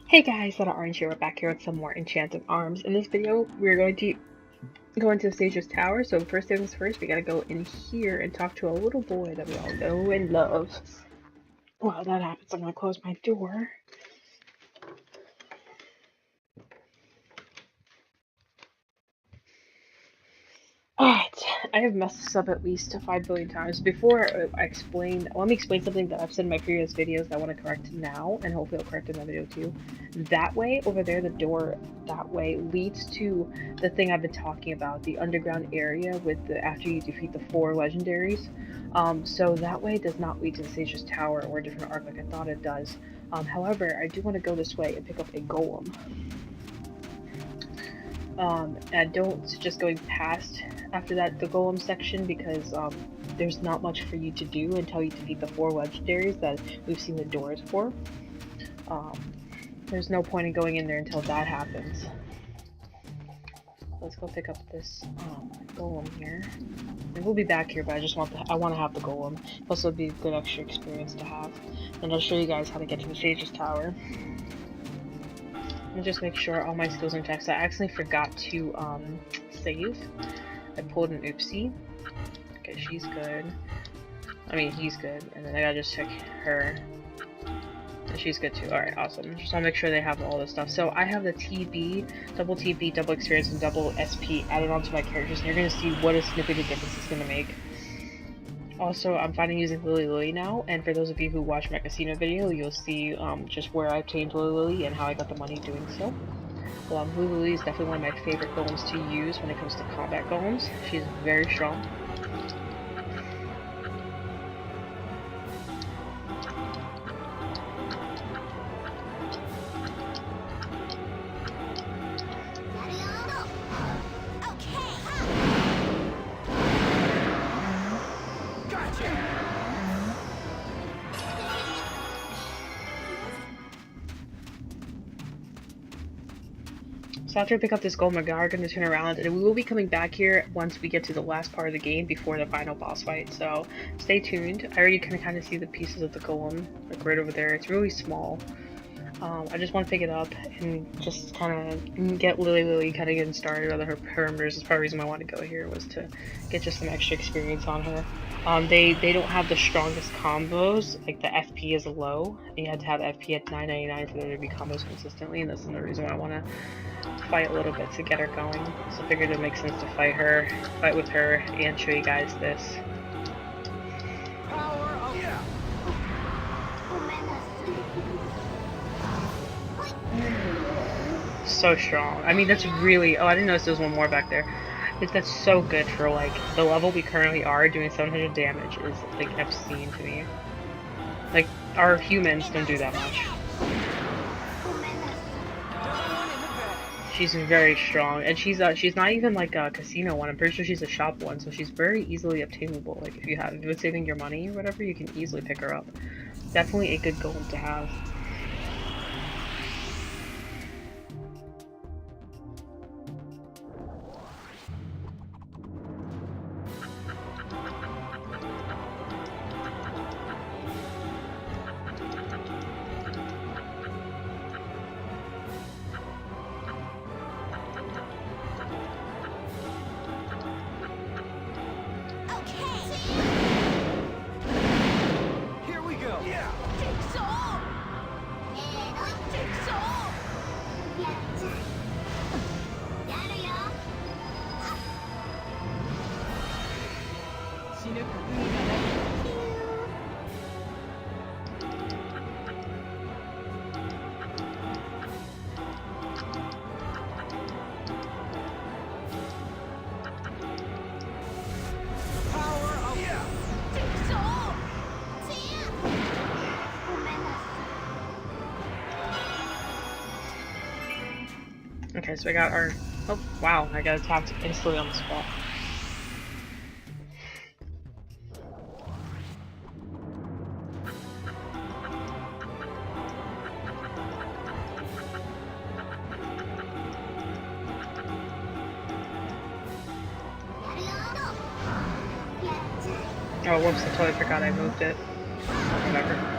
Hey guys, OuterOrange here. We're back here with some more Enchanted Arms. In this video, we're going to go into the Sage's Tower. So first things first, we gotta go in here and talk to a little boy that we all know and love. While that happens, I'm gonna close my door. Alright, I have messed this up at least 5 billion times. Before I explain, let me explain something that I've said in my previous videos that I want to correct now, and hopefully I'll correct in that video too. That way, over there, the door that way leads to the thing I've been talking about, the underground area with the after you defeat the 4 legendaries. So that way it does not lead to the Sage's Tower or a different arc like I thought it does. However, I do want to go this way and pick up a golem. And don't suggest going past after that the golem section because there's not much for you to do until you defeat the 4 legendaries that we've seen the doors for. There's no point in going in there until that happens. Let's go pick up this golem here. And we'll be back here, but I just want I want to have the golem. Plus, it'll be a good extra experience to have. And I'll show you guys how to get to the Sage's Tower. Let me just make sure all my skills are intact. So I actually forgot to save. I pulled an oopsie. Okay, she's good. I mean, he's good. And then I gotta just check her. And she's good too. Alright, awesome. Just wanna make sure they have all this stuff. So I have the TB, double experience, and double SP added onto my characters. And you're gonna see what a significant difference it's gonna make. Also, I'm finding using Lily now, and for those of you who watch my casino video, you'll see just where I obtained Lily and how I got the money doing so. Lily is definitely one of my favorite golems to use when it comes to combat golems. She's very strong. So after I pick up this gold, we're going to turn around, and we will be coming back here once we get to the last part of the game before the final boss fight. So stay tuned. I already can kind of see the pieces of the golem, like right over there. It's really small. I just want to pick it up and just kind of get Lily kind of getting started on her perimeters. That's probably the reason why I wanted to go here, was to get just some extra experience on her. They don't have the strongest combos, like the FP is low. You had to have FP at 999 for there to be combos consistently, and that's another reason why I want to fight a little bit to get her going. So I figured it makes sense to fight with her, and show you guys this. So strong. I mean, that's really... Oh, I didn't notice there was one more back there. That's so good for, like, the level we currently are. Doing 700 damage is, like, obscene to me. Like, our humans don't do that much. She's very strong, and she's not even like a casino one. I'm pretty sure she's a shop one, so she's very easily obtainable. Like, if you've been saving your money or whatever, you can easily pick her up. Definitely a good golem to have. Okay, so we got our... Oh, wow, I got attacked instantly on the spot. Oh, whoops, I totally forgot I moved it. Whatever.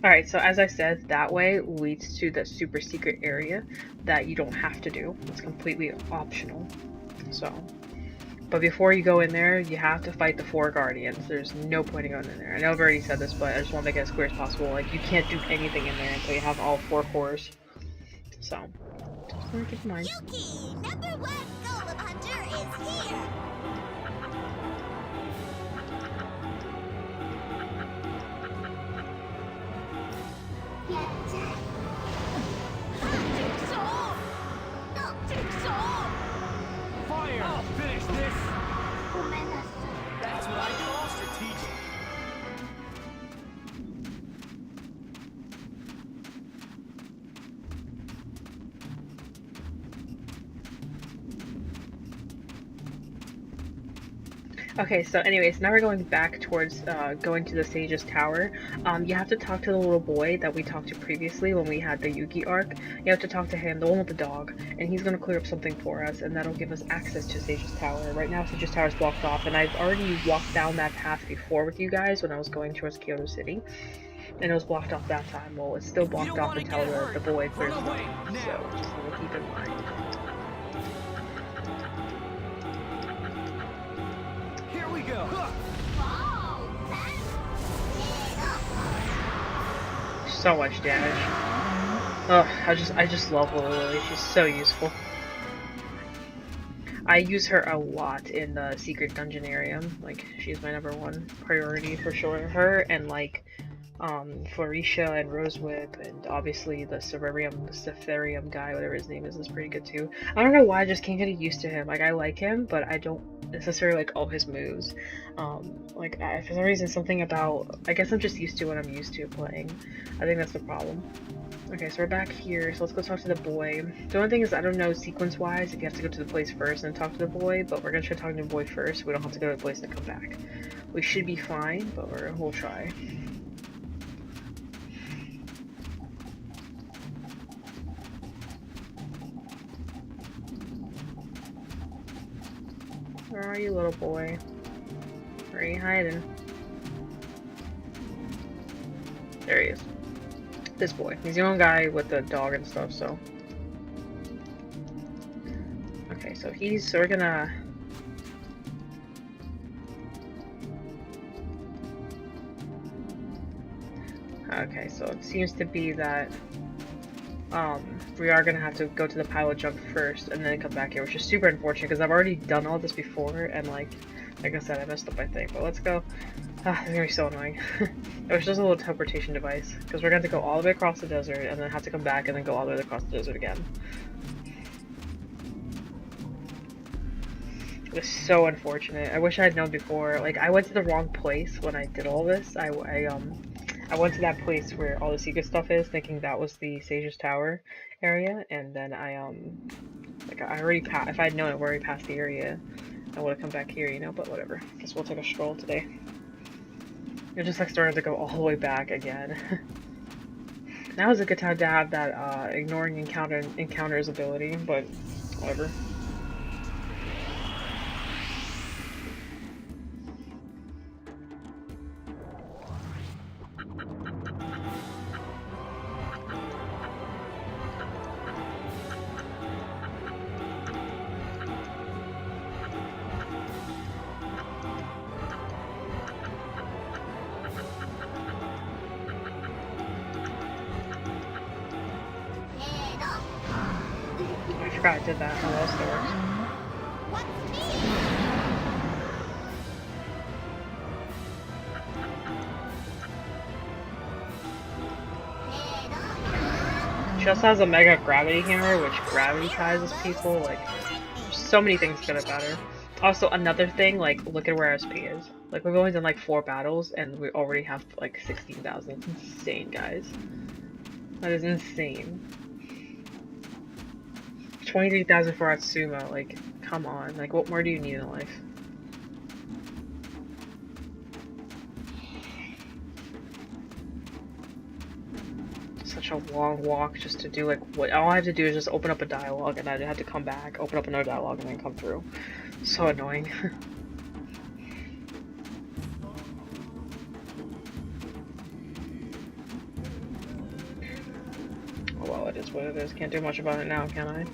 Alright, so as I said, that way leads to the super secret area that you don't have to do. It's completely optional. So, but before you go in there, you have to fight the 4 guardians. There's no point in going in there. I know I've already said this, but I just want to make it as clear as possible. Like, you can't do anything in there until you have all 4 cores. So, just want to keep in mind. Yuki, #1 golem hunter is here. Fire! I'll finish this! That's what I call strategic. Okay, so anyways, now we're going back towards going to the Sage's Tower. You have to talk to the little boy that we talked to previously when we had the Yuki arc. You have to talk to him, the one with the dog, and he's going to clear up something for us, and that'll give us access to Sage's Tower. Right now, Sage's Tower is blocked off, and I've already walked down that path before with you guys when I was going towards Kyoto City, and it was blocked off that time. Well, it's still blocked off until the boy clears it up, so just want to keep in mind. Go. So much damage. Ugh, I just love Lily. She's so useful. I use her a lot in the secret dungeon area. Like, she's my #1 priority for sure. Her and Florisha and Rosewhip, and obviously the Cepharium guy, whatever his name is pretty good too. I don't know why, I just can't get used to him. Like, I like him, but I don't necessarily like all his moves. For some reason, something about, I guess I'm just used to what I'm used to playing. I think that's the problem. Okay, so we're back here, so let's go talk to the boy. The only thing is, I don't know sequence-wise if you have to go to the place first and talk to the boy, but we're gonna try talking to the boy first. We don't have to go to the place and come back. We should be fine, but we'll try. Where are you, little boy? Where are you hiding? There he is. This boy. He's the only guy with the dog and stuff, so. Okay, so we're gonna... Okay, so it seems to be that, we are gonna have to go to the pilot jump first and then come back here, which is super unfortunate because I've already done all this before and like I said, I messed up my thing, but let's go. Ah, it's gonna be so annoying. It was just a little teleportation device because we're going to go all the way across the desert and then have to come back and then go all the way across the desert again. It was so unfortunate. I wish I had known before. Like, I went to the wrong place when I did all this. I went to that place where all the secret stuff is, thinking that was the Sage's Tower area, and then I already passed. If I had known, I would already passed the area. I would have come back here, you know, but whatever. Guess we'll take a stroll today. It just like started to go all the way back again. Now is a good time to have that ignoring encounters ability, but whatever. I forgot I did that. Oh, that still works. She also has a mega gravity hammer, which gravity ties people. Like, there's so many things good about her. Also, another thing, like, look at where our SP is. Like, we've only done like 4 battles, and we already have like 16,000. It's insane, guys. That is insane. 23,000 for Atsumo. Like, come on. Like, what more do you need in life? Such such a long walk just to do like what all I had to do is just open up a dialogue and I had to come back, open up another dialogue and then come through. So annoying. Oh well, it is what it is. Can't do much about it now, can I?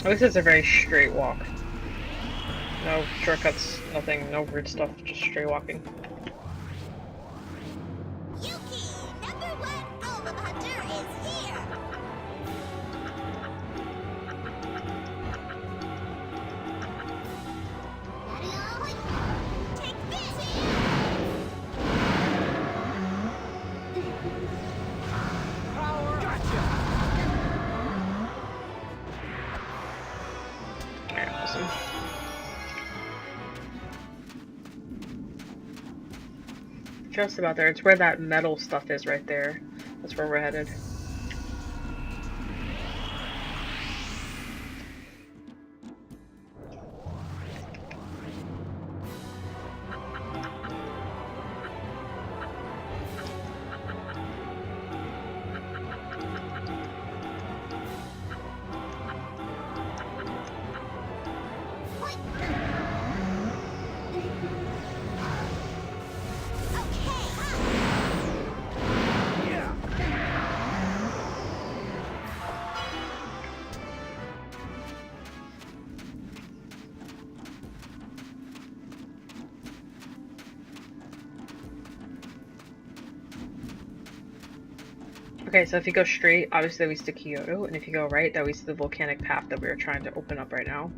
At least it's a very straight walk. No shortcuts, nothing, no weird stuff, just straight walking. Yuki, #1 golem hunter is here. Take this. Power. Gotcha. Alright, awesome. Just about there. It's where that metal stuff is right there. That's where we're headed. Yeah. Okay, so if you go straight, obviously that leads to Kyoto, and if you go right, that leads to the volcanic path that we are trying to open up right now.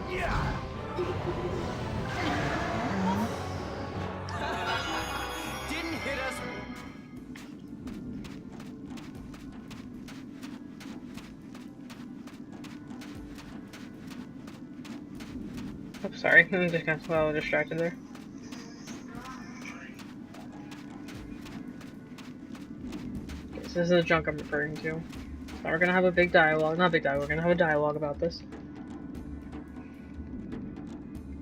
Yeah. Didn't hit us. Oh, sorry, I'm just got well distracted there. Okay, so this is the junk I'm referring to. So we're gonna have a big dialogue, not a big dialogue, we're gonna have a dialogue about this.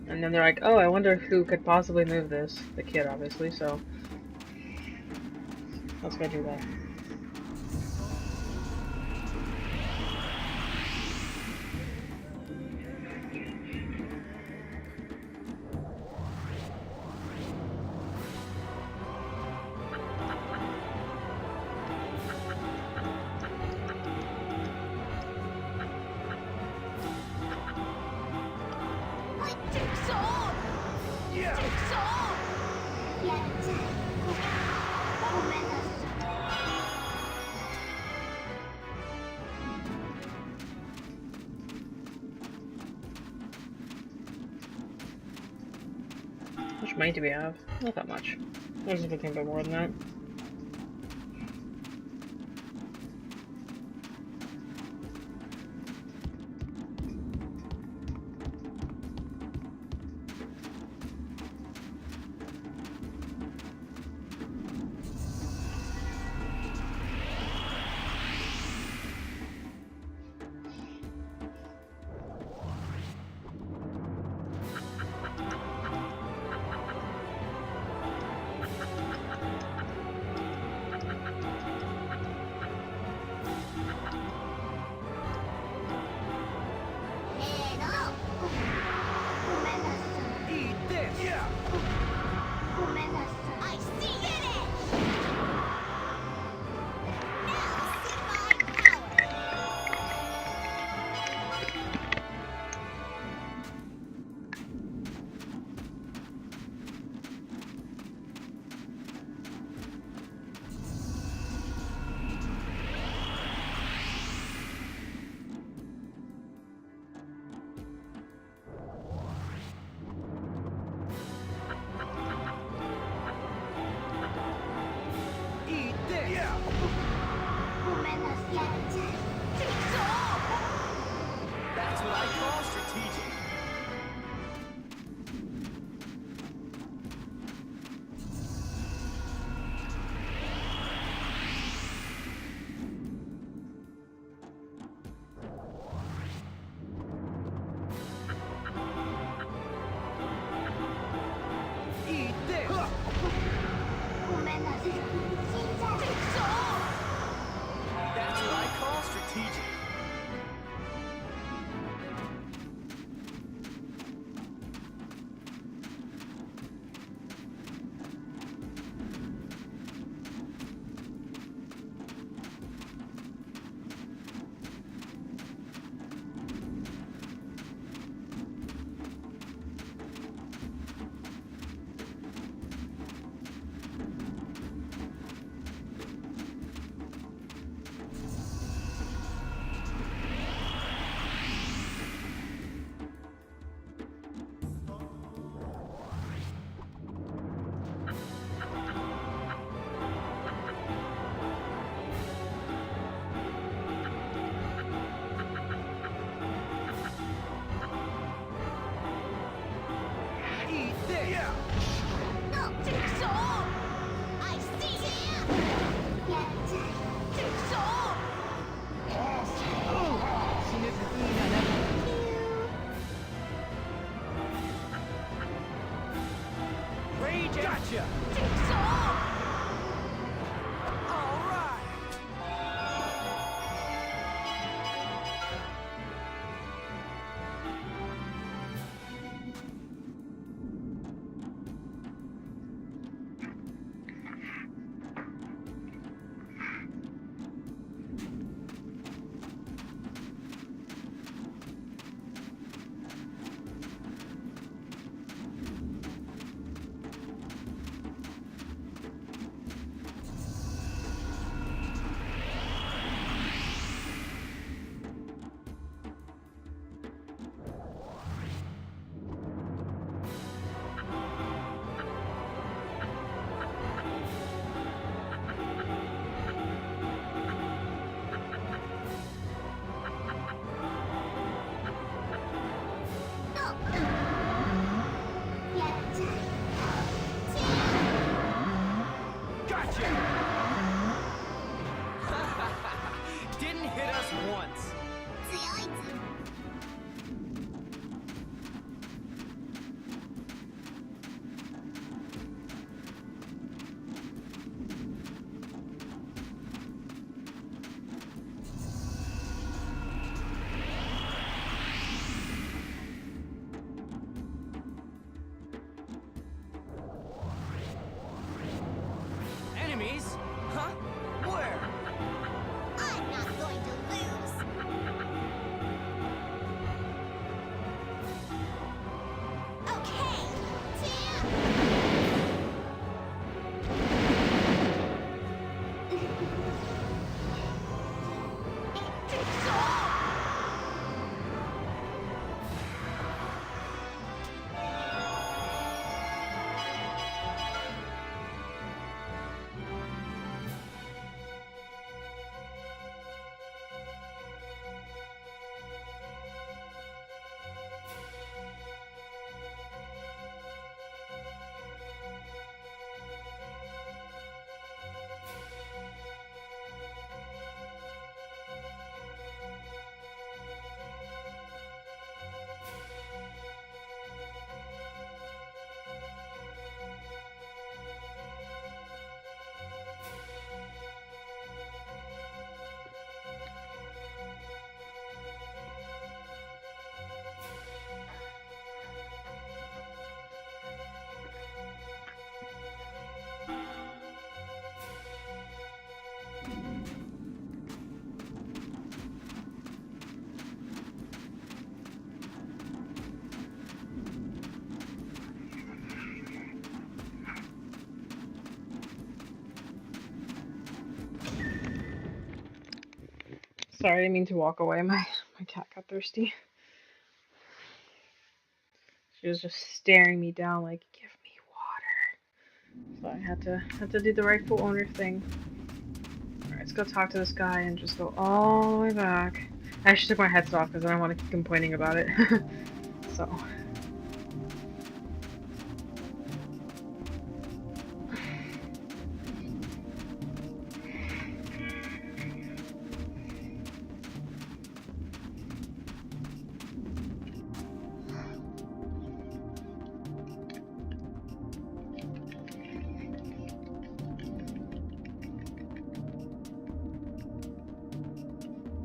And then they're like, oh, I wonder who could possibly move this. The kid, obviously, so let's go do that. Yeah. How much money do we have? Not that much. There's a bit more than that. Eat this. Yeah. I see it! Now see my power! Eat this. Yeah. That's what I call strategic. Yeah. No, take so. I see you. Take so. Rage. Gotcha. Take so. All right. Gotcha. Didn't hit us once. Enemies? Huh? Where? I'm not going to lose. Okay. Take so. Sorry, I didn't mean to walk away. My cat got thirsty. She was just staring me down like, give me water. So I had to do the rightful owner thing. Alright, let's go talk to this guy and just go all the way back. I actually took my headset off because I don't want to keep complaining about it. So.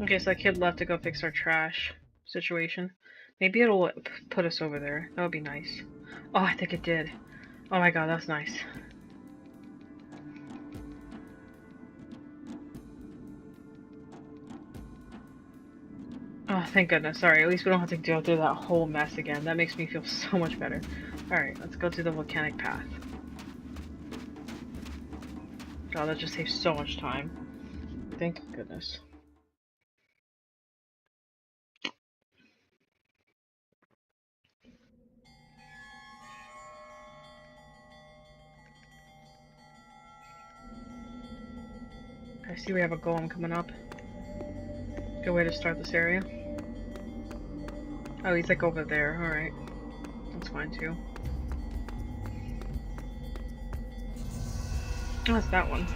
Okay, so that kid left to go fix our trash situation. Maybe it'll put us over there. That would be nice. Oh, I think it did. Oh my god, that's nice. Oh, thank goodness. Sorry, at least we don't have to go through that whole mess again. That makes me feel so much better. Alright, let's go to the volcanic path. God, that just saves so much time. Thank goodness. I see we have a golem coming up. Good way to start this area. Oh, he's like over there. Alright. That's fine too. Oh, it's that one.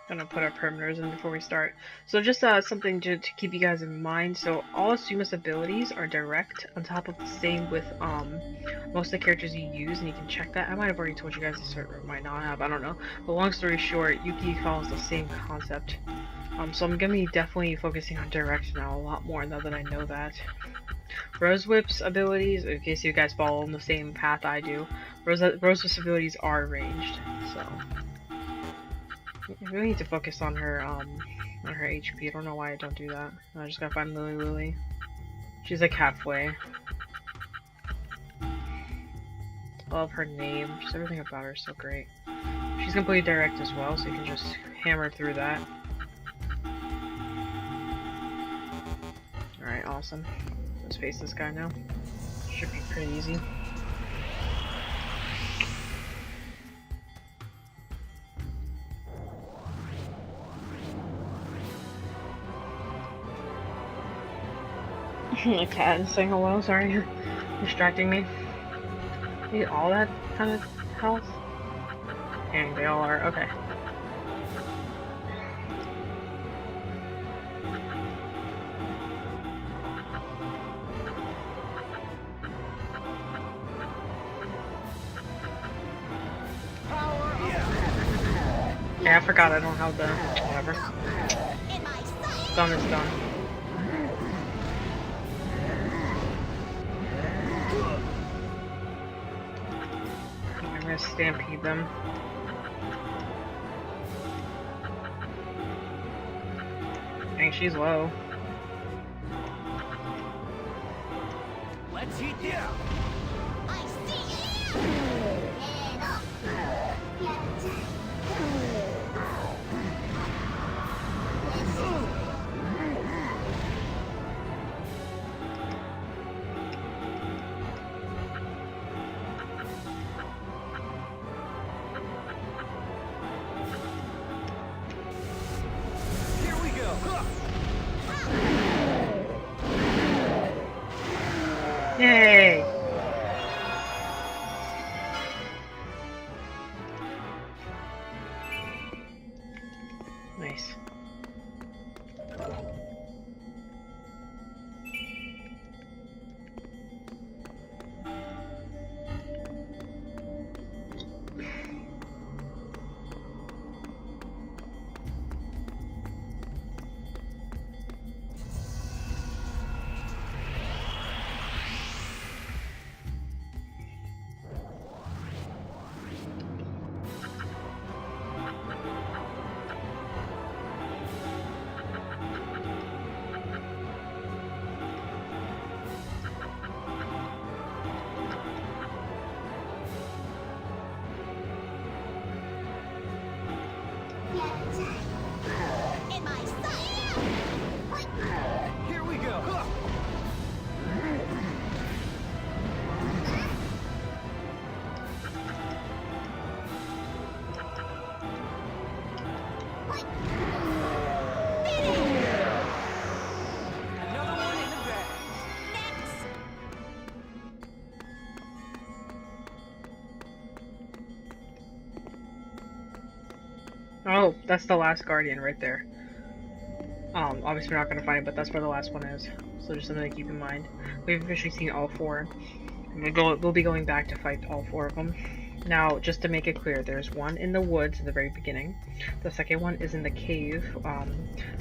Gonna put our perimeters in before we start. So just something to keep you guys in mind. So all Asuma's abilities are direct on top of the same with most of the characters you use, and you can check that. I might have already told you guys this, or might not have, I don't know. But long story short, Yuki follows the same concept. So I'm gonna be definitely focusing on direct now a lot more now that I know that. Rose Whip's abilities, in case you guys follow the same path I do, Rose Whip's abilities are ranged, so I really need to focus on her HP. I don't know why I don't do that. I just gotta find Lily. She's like halfway. I love her name. Just everything about her is so great. She's completely direct as well, so you can just hammer through that. Alright, awesome. Let's face this guy now. Should be pretty easy. A cat saying hello, sorry. You're distracting me. Need all that kind of health? Dang, they all are. Okay. Yeah, I forgot I don't have the... whatever. Done is done. I'm gonna stampede them. Dang, she's low. Let's heat ya! I see you! Here we go! Yay! Nice. In my sight! Here we go! Another one in the bag. Next! Oh, that's the last guardian right there. Obviously we're not gonna find it, but that's where the last one is. So just something to keep in mind. We've officially seen all four. And we'll be going back to fight all four of them. Now, just to make it clear, there's one in the woods at the very beginning. The second one is in the cave,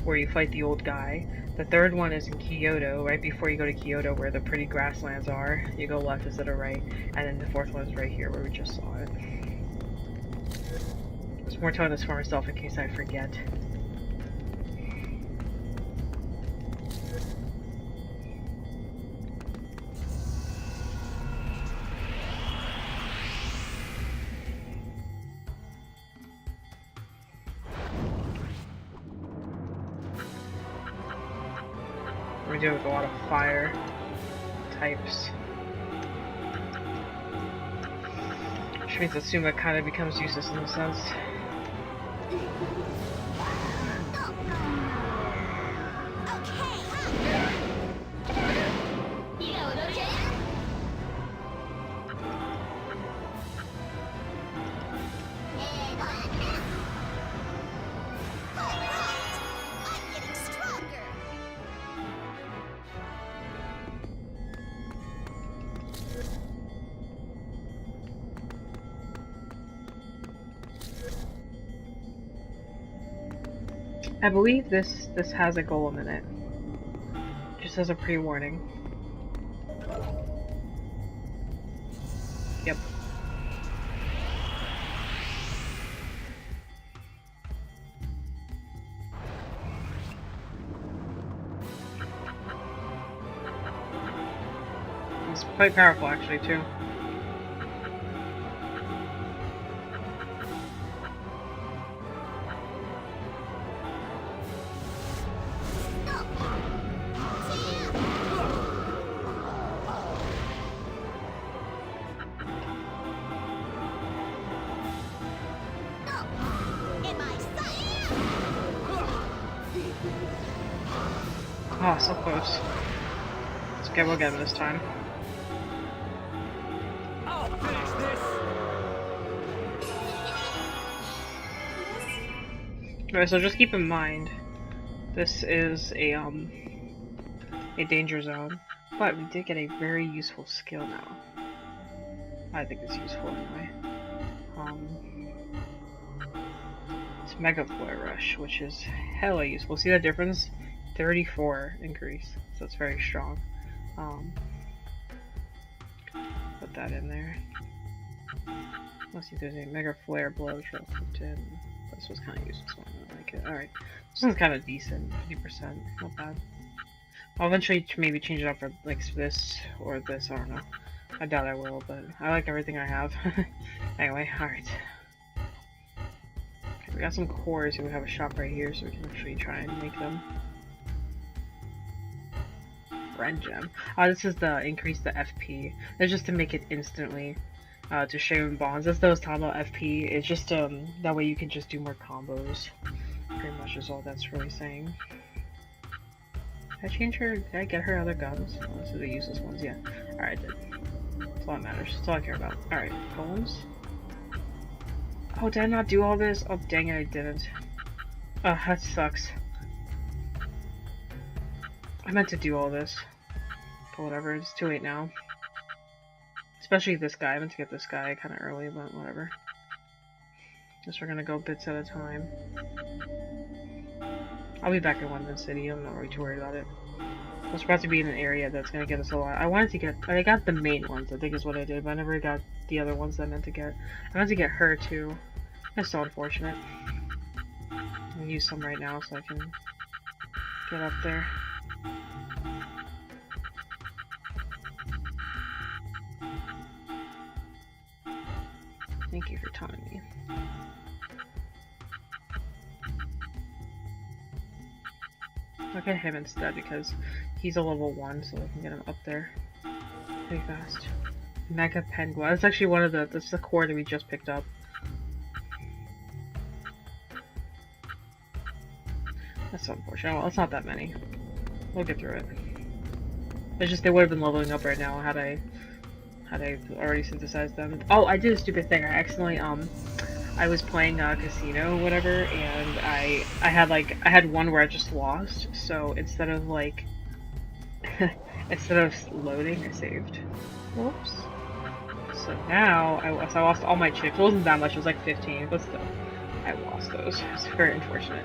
where you fight the old guy. The third one is in Kyoto, right before you go to Kyoto, where the pretty grasslands are. You go left instead of right. And then the fourth one is right here, where we just saw it. There's more telling this for myself in case I forget. We deal with a lot of fire types. Which means that Suma kind of becomes useless in a sense. I believe this has a golem in it. Just as a pre-warning. Yep. It's quite powerful actually too. Oh, so close. Let's go again this time. I'll finish this. Alright, so just keep in mind, this is a danger zone, but we did get a very useful skill now. I think it's useful anyway. It's Mega Flare Rush, which is hella useful. See that difference? 34 increase, so it's very strong. Put that in there. Let's see if there's a Mega Flare Blow, which I'll put in. This was kind of useless one, I like it. Alright, this one's kind of decent, 50%, not bad. I'll eventually maybe change it up for like this or this, I don't know. I doubt I will, but I like everything I have. Anyway, alright. Okay, we got some cores, and we have a shop right here, so we can actually try and make them. Friend gem. This is the increase the FP. That's just to make it instantly to share in bonds. That's what I was talking about. FP. It's just that way you can just do more combos. Pretty much is all that's really saying. Did I change her? Did I get her other guns? Oh, those are the useless ones. Yeah. Alright, I did. That's all that matters. That's all I care about. Alright, golems. Oh, did I not do all this? Oh, dang it, I didn't. Oh, that sucks. I meant to do all this. But whatever, it's too late now. Especially this guy. I meant to get this guy kind of early, but whatever. Guess we're gonna go bits at a time. I'll be back in London City. I'm not really too worried about it. It's about to be in an area that's gonna get us a lot. I got the main ones, I think is what I did, but I never got the other ones that I meant to get. I meant to get her too. That's so unfortunate. I'm gonna use some right now so I can get up there. Thank you for taunting me. I'll get him instead because he's a level 1, so I can get him up there pretty fast. Mega Penguin. That's actually one of that's the core that we just picked up. That's so unfortunate. Well, it's not that many. We'll get through it. It's just they would have been leveling up right now had I already synthesized them. Oh, I did a stupid thing. I accidentally I was playing casino or whatever, and I had one where I just lost. So instead of like instead of loading, I saved. Whoops. So now I lost all my chips. It wasn't that much. It was like 15, but still, I lost those. It's very unfortunate.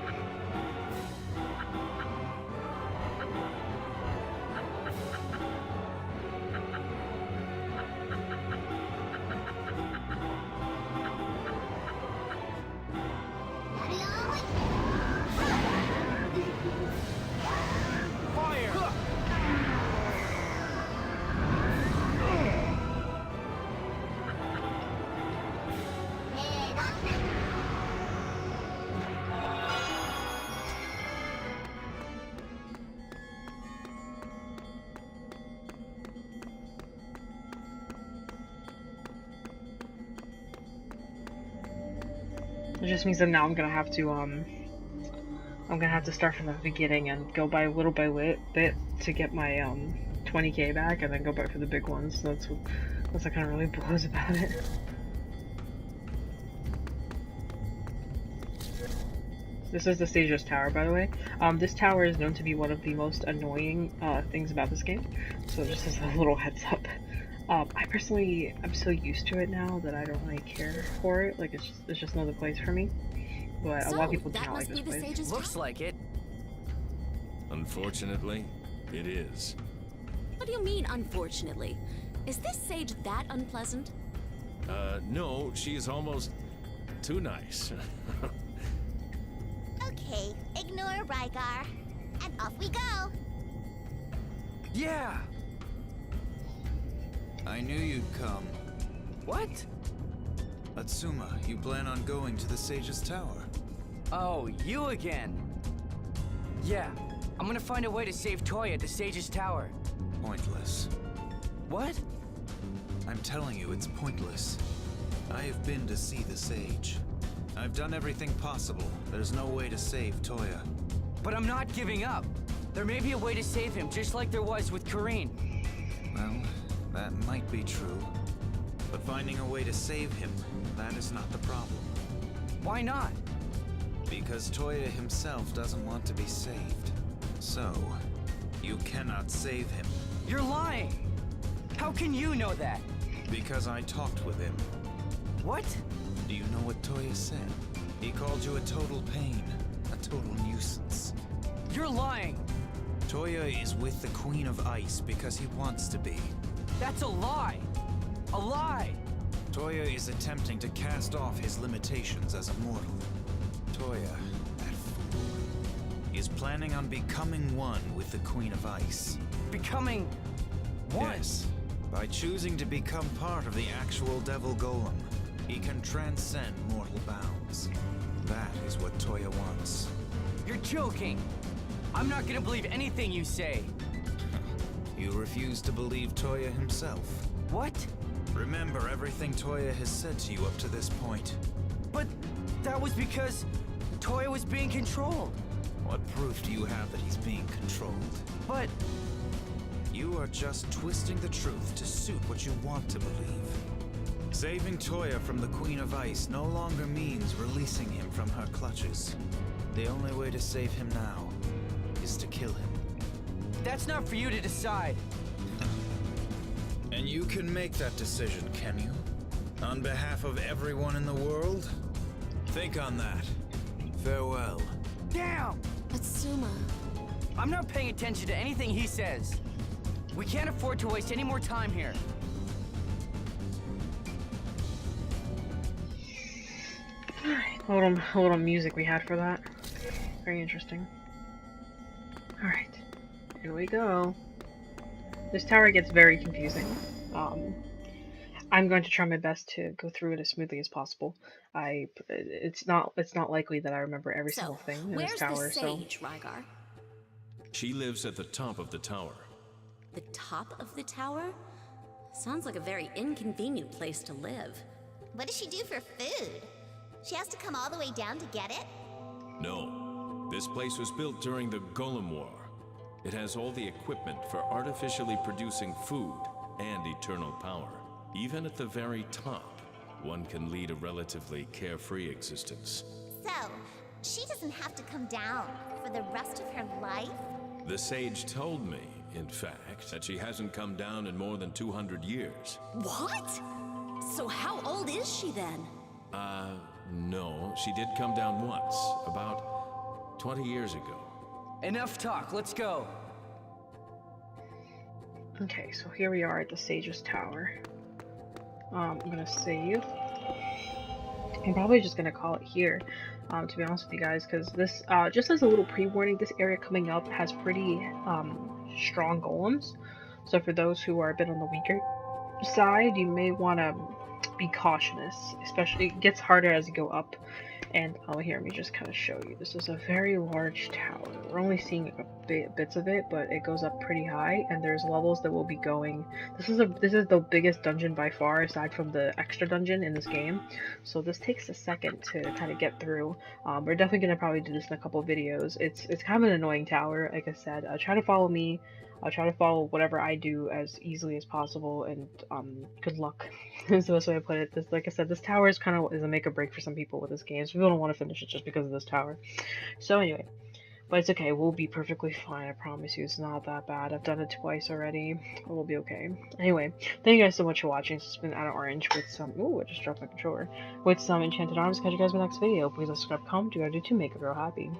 It just means that now I'm gonna have to start from the beginning and go by little by bit to get my 20k back, and then go back for the big ones. So that's what kind of really blows about it. This is the Sage's Tower, by the way. This tower is known to be one of the most annoying things about this game, so just as a little heads up. I personally, I'm so used to it now that I don't really care for it. Like, it's just another place for me. But a lot of people do not like this place. Looks like it. Unfortunately, it is. What do you mean, unfortunately? Is this sage that unpleasant? No, she is almost too nice. Okay, ignore Rygar. And off we go. Yeah. I knew you'd come. What? Atsuma, you plan on going to the Sage's Tower? Oh, you again. Yeah, I'm gonna find a way to save Toya at the Sage's Tower. Pointless. What? I'm telling you, it's pointless. I have been to see the Sage. I've done everything possible. There's no way to save Toya. But I'm not giving up. There may be a way to save him, just like there was with Kareen. Well, that might be true. But finding a way to save him, that is not the problem. Why not? Because Toya himself doesn't want to be saved. So, you cannot save him. You're lying. How can you know that? Because I talked with him. What? Do you know what Toya said? He called you a total pain, a total nuisance. You're lying. Toya is with the Queen of Ice because he wants to be. That's a lie. A lie. Toya is attempting to cast off his limitations as a mortal. Toya, that fool, is planning on becoming one with the Queen of Ice. Becoming one? Yes. By choosing to become part of the actual Devil Golem, he can transcend mortal bounds. That is what Toya wants. You're joking. I'm not gonna believe anything you say. You refuse to believe Toya himself. What? Remember everything Toya has said to you up to this point. But that was because Toya was being controlled. What proof do you have that he's being controlled? But you are just twisting the truth to suit what you want to believe. Saving Toya from the Queen of Ice no longer means releasing him from her clutches. The only way to save him now is to kill him. that's not for you to decide. And you can make that decision, can you? On behalf of everyone in the world? Think on that. Farewell. Damn! Atsuma. I'm not paying attention to anything he says. We can't afford to waste any more time here. A little music we had for that. Very interesting. Alright. Here we go. This tower gets very confusing. I'm going to try my best to go through it as smoothly as possible. It's not likely that I remember every single thing in this tower. Where's the sage, Rygar? She lives at the top of the tower. The top of the tower? Sounds like a very inconvenient place to live. What does she do for food? She has to come all the way down to get it? No. This place was built during the Golem War. It has all the equipment for artificially producing food and eternal power. Even at the very top, one can lead a relatively carefree existence. So, she doesn't have to come down for the rest of her life? The sage told me, in fact, that she hasn't come down in more than 200 years. What? So how old is she then? No, she did come down once, about 20 years ago. Enough talk, let's go. Okay, so here we are at the Sage's Tower. I'm gonna save. I'm probably just gonna call it here, to be honest with you guys, because this, just as a little pre-warning, this area coming up has pretty strong golems. So for those who are a bit on the weaker side, you may want to be cautious. Especially, it gets harder as you go up. And here, let me just kind of show you. This is a very large tower, we're only seeing bits of it, but it goes up pretty high, and there's levels that will be going. This is the biggest dungeon by far, aside from the extra dungeon in this game. So this takes a second to kind of get through. We're definitely gonna probably do this in a couple of videos. It's kind of an annoying tower, like I said. Try to follow me. I'll try to follow whatever I do as easily as possible, and good luck is the best way to put it. This, like I said, this tower is kind of a make or break for some people with this game. So people don't want to finish it just because of this tower. So anyway, but it's okay. We'll be perfectly fine. I promise you, it's not that bad. I've done it twice already. We'll be okay. Anyway, thank you guys so much for watching. This has been OuterOrange with some. Ooh, I just dropped my controller. With some Enchanted Arms. Catch you guys in my next video. Please subscribe, comment, do what I do to make a girl happy.